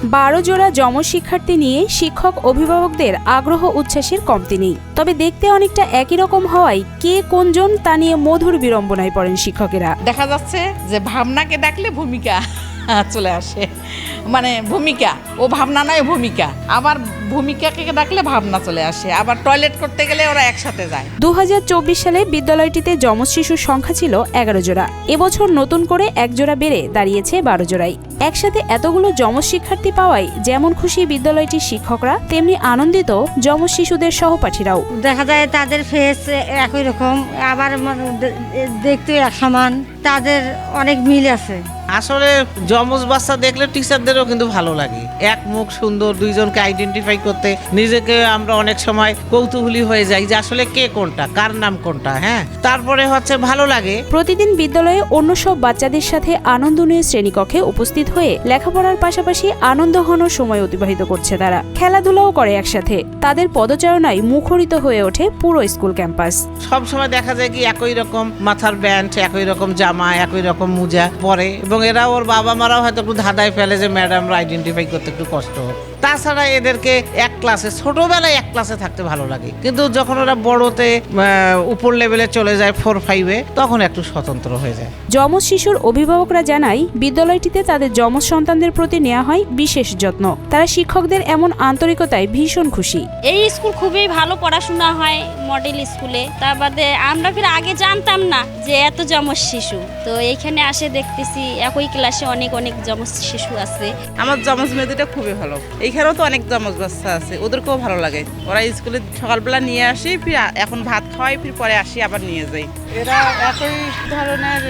12 জোড়া যমজ শিক্ষার্থী নিয়ে শিক্ষক অভিভাবকদের আগ্রহ উচ্ছ্বাসের কমতি নেই। তবে দেখতে অনেকটা একই রকম হওয়ায় কে কোনজন তা নিয়ে মধুর বিড়ম্বনায় পড়েন শিক্ষকেরা। দেখা যাচ্ছে যে ভাবনাকে ডাকলে ভূমিকা চলে আসে, মানে ভূমিকা ও ভাবনা নয় ভূমিকা, আবার ভূমিকাকে ডাকলে ভাবনা চলে আসে, আবার টয়লেট করতে গেলে ওরা একসাথে যায়। 2024 সালে বিদ্যালয়টিতে যমজ শিশুর সংখ্যা ছিল 11 জোড়া। এবছর নতুন করে 1 জোড়া বেড়ে দাঁড়িয়েছে 12 জোড়ায়। একসাথে এতগুলো যমজ শিক্ষার্থী পাওয়ায় যেমন খুশি বিদ্যালয়টির শিক্ষকরা, তেমনি আনন্দিত যমজ শিশুদের সহপাঠীরাও। দেখা যায় তাদের ফেস একই রকম, আবার দেখতে এক সমান, তাদের অনেক মিল আছে। আসলে যমজ বাচ্চা দেখলে টিচারদেরও কিন্তু ভালো লাগে। এক মুখ সুন্দর, দুইজনকে আইডেন্টিফাই করতে নিজেকে আমরা অনেক সময় কৌতূহলী হয়ে যাই যে আসলে কে কোনটা, কার নাম কোনটা। হ্যাঁ, তারপরে ভালো লাগে। প্রতিদিন বিদ্যালয়ে অন্য সব বাচ্চাদের সাথে আনন্দনীয় শ্রেণীকক্ষে উপস্থিত হয়ে লেখাপড়ার পাশাপাশি আনন্দ ঘন সময় অতিবাহিত করছে তারা। খেলাধুলাও করে একসাথে। তাদের পদচারণায় মুখরিত হয়ে ওঠে পুরো স্কুল ক্যাম্পাস। সব সময় দেখা যায় কি একই রকম মাথার ব্যান্ড, একই রকম জামা, একই রকম মোজা পরে, এবং এরা ওর বাবা মারাও হয়তো একটু ধাঁধায় ফেলে যে ম্যাডামরা আইডেন্টিফাই করতে একটু কষ্ট হোক। তাছাড়া এদেরকে এক ক্লাসে, ছোটবেলায় এক ক্লাসে থাকতে ভালো লাগে, কিন্তু যখন ওরা বড়তে উপর লেভেলে চলে যায় 4-5-এ, তখন একটু স্বতন্ত্র হয়ে যায়। যমজ শিশুর অভিভাবকরা জানায় বিদ্যালয়টিতে তাদের যমজ সন্তানদের প্রতি নেওয়া হয় বিশেষ যত্ন। তারা শিক্ষকদের এমন আন্তরিকতায় ভীষণ খুশি। এই স্কুল খুবই ভালো পড়াশোনা হয়, মডেল স্কুলে। তার বাদে আমরা ফির আগে জানতাম না যে এত যমজ শিশু, তো এইখানে আসে দেখতেছি একই ক্লাসে অনেক অনেক যমজ শিশু আছে। আমার যমজ মেয়েটা খুবই ভালো। এইখানেও তো অনেক যমজ বাচ্চা আছে, ওদেরকেও ভালো লাগে। ওরা স্কুলে সকালবেলা নিয়ে আসি, ফির এখন ভাত খাওয়াই, ফির পরে আসি আবার নিয়ে যাই। এরা একই ধরনের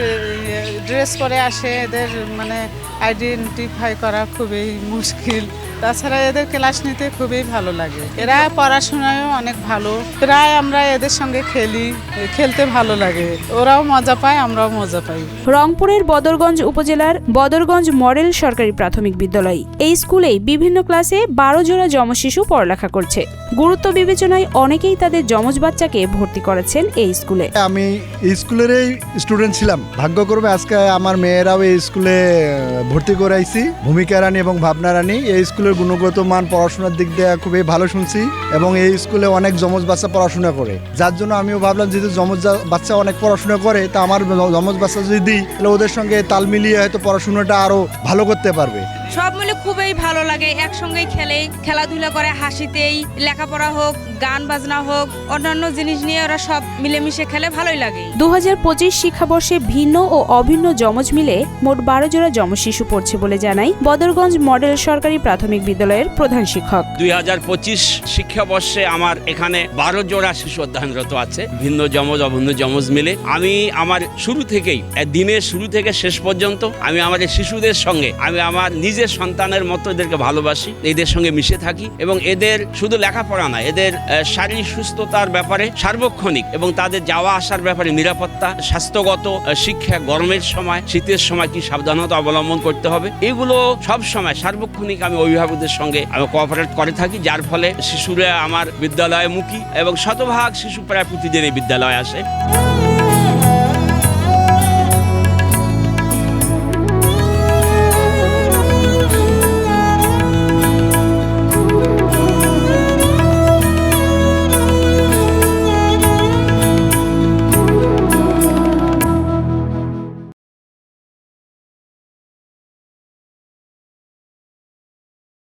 ড্রেস করে আসে, এদের মানে আইডেন্টিফাই করা খুবই মুশকিল। তাছাড়া এদের ক্লাস নিতে খুবই ভালো লাগে। এরা পড়াশোনায়ও অনেক ভালো। প্রায় আমরা এদের সঙ্গে খেলতে ভালো লাগে। ওরাও মজা পায়, আমরাও মজা পাই। রংপুরের বদরগঞ্জ উপজেলার বদরগঞ্জ মডেল সরকারি প্রাথমিক বিদ্যালয়। এই স্কুলেই বিভিন্ন ক্লাসে 12 জোড়া যমজ শিশু পড়ালেখা করছে। গুরুত্ব বিবেচনায় অনেকেই তাদের যমজ বাচ্চাকে ভর্তি করেছেন এই স্কুলে। আমি এই স্কুলেরই স্টুডেন্ট ছিলাম। ভাগ্যক্রমে আজকে আমার মেয়েরাও এই স্কুলে ভর্তি করাইছি। ভূমিকা রানী এবং ভাবনা রানী। এই স্কুলের গুণগত মান পড়াশোনার দিক দিয়ে খুবই ভালো শুনছি, এবং এই স্কুলে অনেক যমজ বাচ্চা পড়াশোনা করে, যার জন্য আমিও ভাবলাম যেহেতু যমজ বাচ্চা অনেক পড়াশোনা করে, তা আমার যমজ বাচ্চা যদি দিই তাহলে ওদের সঙ্গে তাল মিলিয়ে হয়তো পড়াশোনাটা আরো ভালো করতে পারবে। সব মিলে খুবই ভালো লাগে। একসঙ্গেই খেলে, খেলাধুলা করে, হাসিতেই, লেখাপড়া হোক, গান বাজনা হোক, অন্যান্য জিনিস নিয়ে ওরা সব মিলেমিশে খেলে, ভালোই লাগে। 2025 শিক্ষাবর্ষে ভিন্ন ও অভিন্ন যমজ মিলে মোট 12 জোড়া যমজ শিশু পড়ছে বলে জানায় বদরগঞ্জ মডেল সরকারি প্রাথমিক বিদ্যালয়ের প্রধান শিক্ষক। 2025 শিক্ষাবর্ষে আমার এখানে 12 জোড়া শিশু অধ্যয়নরত আছে, ভিন্ন যমজ অভিন্ন যমজ মিলে। আমি আমার শুরু থেকেই, দিনের শুরু থেকে শেষ পর্যন্ত আমি আমাদের শিশুদের সঙ্গে, আমি আমার নিজের সন্তানের মতো এদেরকে ভালোবাসি, এদের সঙ্গে মিশে থাকি, এবং এদের শুধু লেখাপড়া না, এদের শারীরিক সুস্থতার ব্যাপারে সার্বক্ষণিক, এবং তাদের যাওয়া আসার ব্যাপারে নিরাপত্তা, স্বাস্থ্যগত শিক্ষা, গরমের সময়, শীতের সময় কি সাবধানতা অবলম্বন করতে হবে, এগুলো সব সময় সার্বক্ষণিক আমি অভিভাবকদের সঙ্গে আমি কোঅপারেট করে থাকি, যার ফলে শিশুরা আমার বিদ্যালয়ে মুখী, এবং শতভাগ শিশু প্রায় প্রতিদিন এই বিদ্যালয়ে আসে।